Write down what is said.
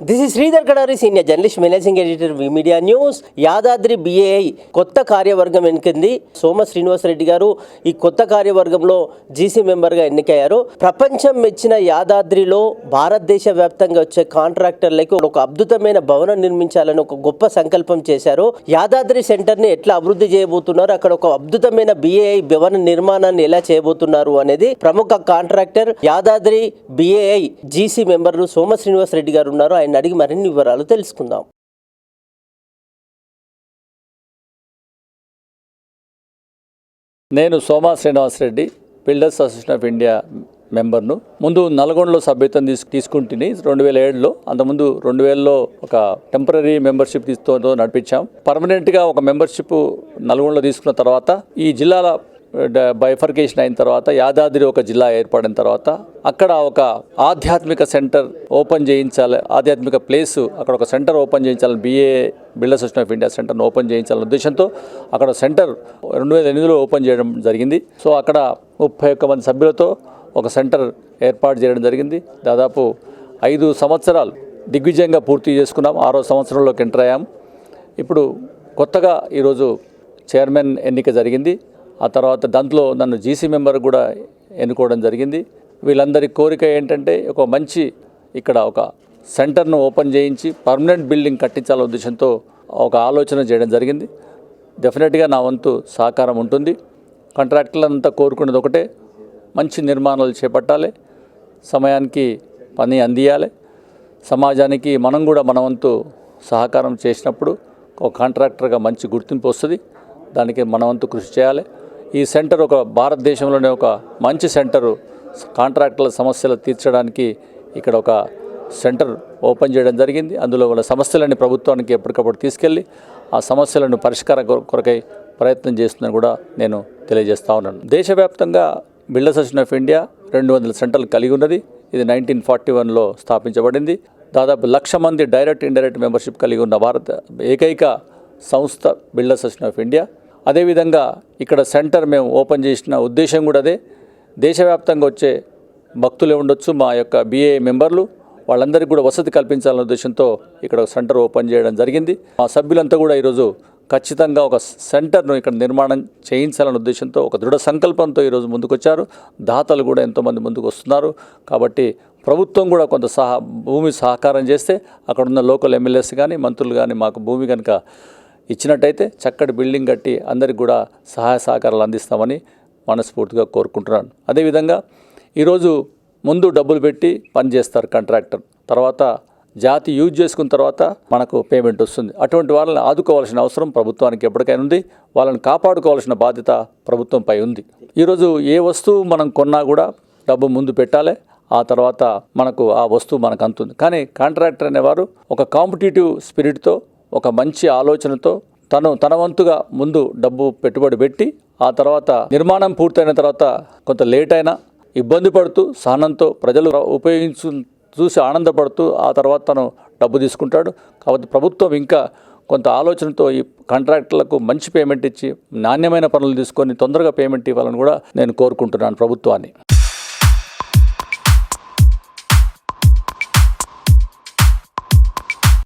This is Sridhar Kadari, senior journalist, managing editor, we media news. Yadadri BAI కొత్త కార్యవర్గం ఎన్నికైంది. సోమ శ్రీనివాసరెడ్డి గారు ఈ కొత్త కార్యవర్గంలో GC మెంబర్గా ఎన్నికయ్యారు. ప్రపంచం మెచ్చిన యాదాద్రిలో భారతదేశ వ్యాప్తంగా వచ్చే కాంట్రాక్టర్లకు ఒక అద్భుతమైన భవనం నిర్మించాలని ఒక గొప్ప సంకల్పం చేశారు. యాదాద్రి సెంటర్ని ఎట్లా అభివృద్ధి చేయబోతున్నారు, అక్కడ ఒక అద్భుతమైన BAI భవన నిర్మాణాన్ని ఎలా చేయబోతున్నారు అనేది ప్రముఖ contractor Yadadri BAI GC member Soma Srinivasareddy గారు ఉన్నారు. ఆయన అడిగి మరిన్ని వివరాలు తెలుసుకుందాం. నేను Soma Srinivasareddy, builders association of India మెంబర్ను. ముందు నల్గొండలో సభ్యత్వం తీసుకుంటుని 2007లో. అంతకుముందు 2000లో ఒక టెంపరీ మెంబర్షిప్ నడిపించాం. పర్మనెంట్గా ఒక మెంబర్షిప్ నల్గొండలో తీసుకున్న తర్వాత ఈ జిల్లాల బైఫర్కేషన్ అయిన తర్వాత యాదాద్రి ఒక జిల్లా ఏర్పడిన తర్వాత అక్కడ ఒక ఆధ్యాత్మిక సెంటర్ ఓపెన్ చేయించాలి, ఆధ్యాత్మిక ప్లేస్ అక్కడ ఒక సెంటర్ ఓపెన్ చేయించాలని BAI builders association of India సెంటర్ను ఓపెన్ చేయించాలనే ఉద్దేశంతో అక్కడ సెంటర్ 2008లో ఓపెన్ చేయడం జరిగింది. సో అక్కడ 31 మంది సభ్యులతో ఒక సెంటర్ ఏర్పాటు చేయడం జరిగింది. దాదాపు 5 సంవత్సరాలు దిగ్విజయంగా పూర్తి చేసుకున్నాం. 6వ సంవత్సరంలోకి ఎంటర్ అయ్యాం. ఇప్పుడు కొత్తగా ఈరోజు చైర్మన్ ఎన్నిక జరిగింది. ఆ తర్వాత దాంట్లో నన్ను GC మెంబర్ కూడా ఎన్నుకోవడం జరిగింది. వీళ్ళందరి కోరిక ఏంటంటే ఒక మంచి ఇక్కడ ఒక సెంటర్ను ఓపెన్ చేయించి పర్మనెంట్ బిల్డింగ్ కట్టించాలనే ఉద్దేశంతో ఒక ఆలోచన చేయడం జరిగింది. డెఫినెట్గా నా వంతు సహకారం ఉంటుంది. కాంట్రాక్టర్లంతా కోరుకునేది ఒకటే, మంచి నిర్మాణాలు చేపట్టాలి, సమయానికి పని అందియాలి. సమాజానికి మనం కూడా మన వంతు సహకారం చేసినప్పుడు ఒక కాంట్రాక్టర్గా మంచి గుర్తింపు వస్తుంది. దానికి మన వంతు కృషి చేయాలి. ఈ సెంటర్ ఒక భారతదేశంలోనే ఒక మంచి సెంటరు, కాంట్రాక్టర్ల సమస్యలు తీర్చడానికి ఇక్కడ ఒక సెంటర్ ఓపెన్ చేయడం జరిగింది. అందులో వాళ్ళ సమస్యలని ప్రభుత్వానికి ఎప్పటికప్పుడు తీసుకెళ్ళి ఆ సమస్యలను పరిష్కార కొరకై ప్రయత్నం చేస్తుందని కూడా నేను తెలియజేస్తా ఉన్నాను. దేశవ్యాప్తంగా బిల్డర్స్ అసోసియేషన్ ఆఫ్ ఇండియా 200 సెంటర్లు కలిగి ఉన్నది. ఇది 1941లో స్థాపించబడింది. దాదాపు 1,00,000 మంది డైరెక్ట్ ఇండైరెక్ట్ మెంబర్షిప్ కలిగి ఉన్న భారత ఏకైక సంస్థ బిల్డర్స్ అసోసియేషన్ ఆఫ్ ఇండియా. అదేవిధంగా ఇక్కడ సెంటర్ మేము ఓపెన్ చేసిన ఉద్దేశం కూడా అదే. దేశవ్యాప్తంగా వచ్చే భక్తులే ఉండొచ్చు, మా యొక్క BAI మెంబర్లు, వాళ్ళందరికీ కూడా వసతి కల్పించాలనే ఉద్దేశంతో ఇక్కడ సెంటర్ ఓపెన్ చేయడం జరిగింది. మా సభ్యులంతా కూడా ఈరోజు ఖచ్చితంగా ఒక సెంటర్ను ఇక్కడ నిర్మాణం చేయించాలనే ఉద్దేశంతో ఒక దృఢ సంకల్పంతో ఈరోజు ముందుకొచ్చారు. దాతలు కూడా ఎంతోమంది ముందుకు వస్తున్నారు. కాబట్టి ప్రభుత్వం కూడా కొంత భూమి సహకారం చేస్తే అక్కడున్న లోకల్ MLAs కానీ మంత్రులు కానీ మాకు భూమి కనుక ఇచ్చినట్టయితే చక్కటి బిల్డింగ్ కట్టి అందరికి కూడా సహాయ సహకారాలు అందిస్తామని మనస్ఫూర్తిగా కోరుకుంటున్నాను. అదేవిధంగా ఈరోజు ముందు డబ్బులు పెట్టి పని చేస్తారు కాంట్రాక్టర్, తర్వాత జాతి యూజ్ చేసుకున్న తర్వాత మనకు పేమెంట్ వస్తుంది. అటువంటి వాళ్ళని ఆదుకోవాల్సిన అవసరం ప్రభుత్వానికి ఎప్పటికైనా ఉంది. వాళ్ళని కాపాడుకోవాల్సిన బాధ్యత ప్రభుత్వంపై ఉంది. ఈరోజు ఏ వస్తువు మనం కొన్నా కూడా డబ్బు ముందు పెట్టాలి, ఆ తర్వాత మనకు ఆ వస్తువు మనకు అందుతుంది. కానీ కాంట్రాక్టర్ అనేవారు ఒక కాంపిటీటివ్ స్పిరిట్తో, ఒక మంచి ఆలోచనతో తన వంతుగా ముందు డబ్బు పెట్టుబడి పెట్టి ఆ తర్వాత నిర్మాణం పూర్తయిన తర్వాత కొంత లేట్ అయినా ఇబ్బంది పడుతూ సహనంతో ప్రజలు చూసి ఆనందపడుతూ ఆ తర్వాత తను డబ్బు తీసుకుంటాడు. కాబట్టి ప్రభుత్వం ఇంకా కొంత ఆలోచనతో ఈ కాంట్రాక్టర్లకు మంచి పేమెంట్ ఇచ్చి నాణ్యమైన పనులు తీసుకొని తొందరగా పేమెంట్ ఇవ్వాలని కూడా నేను కోరుకుంటున్నాను ప్రభుత్వాన్ని.